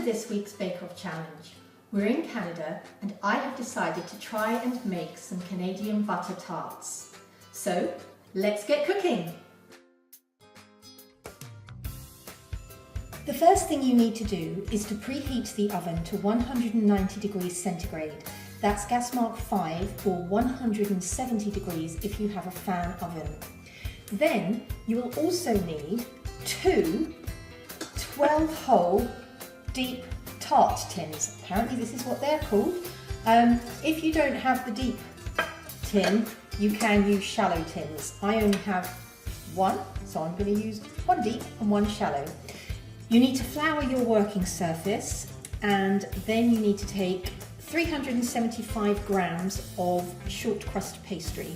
this week's Bake Off Challenge. We're in Canada and I have decided to try and make some Canadian butter tarts. So let's get cooking! The first thing you need to do is to preheat the oven to 190 degrees centigrade. That's gas mark 5 or 170 degrees if you have a fan oven. Then you will also need two 12-hole deep tart tins. Apparently this is what they're called. If you don't have the deep tin, you can use shallow tins. I only have one, so I'm going to use one deep and one shallow. You need to flour your working surface, and then you need to take 375 grams of short crust pastry.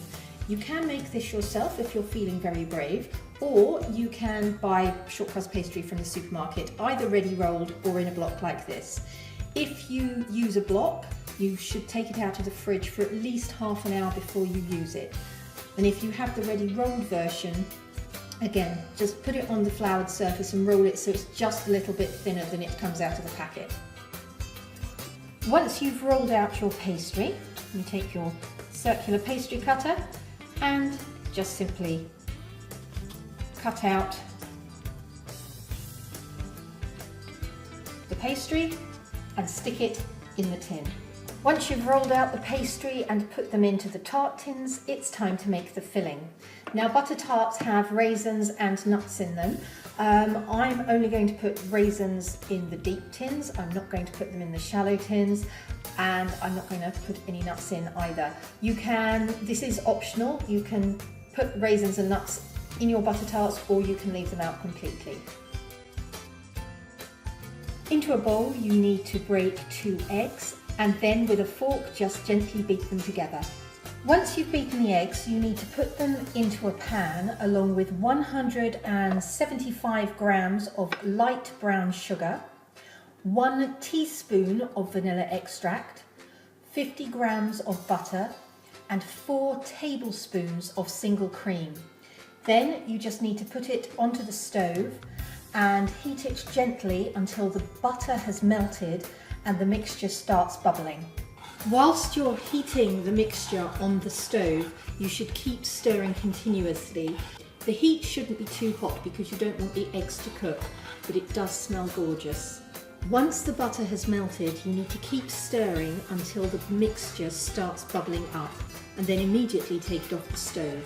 You can make this yourself if you're feeling very brave, or you can buy short crust pastry from the supermarket, either ready rolled or in a block like this. If you use a block, you should take it out of the fridge for at least half an hour before you use it. And if you have the ready rolled version, again, just put it on the floured surface and roll it so it's just a little bit thinner than it comes out of the packet. Once you've rolled out your pastry, you take your circular pastry cutter and just simply cut out the pastry and stick it in the tin. Once you've rolled out the pastry and put them into the tart tins, it's time to make the filling. Now, butter tarts have raisins and nuts in them. I'm only going to put raisins in the deep tins. I'm not going to put them in the shallow tins, and I'm not going to put any nuts in either. You can, this is optional, you can put raisins and nuts in your butter tarts, or you can leave them out completely. Into a bowl you need to break 2 eggs, and then with a fork just gently beat them together. Once you've beaten the eggs, you need to put them into a pan along with 175 grams of light brown sugar, 1 teaspoon of vanilla extract, 50 grams of butter, and 4 tablespoons of single cream. Then you just need to put it onto the stove and heat it gently until the butter has melted and the mixture starts bubbling. Whilst you're heating the mixture on the stove, you should keep stirring continuously. The heat shouldn't be too hot because you don't want the eggs to cook, but it does smell gorgeous. Once the butter has melted, you need to keep stirring until the mixture starts bubbling up, and then immediately take it off the stove.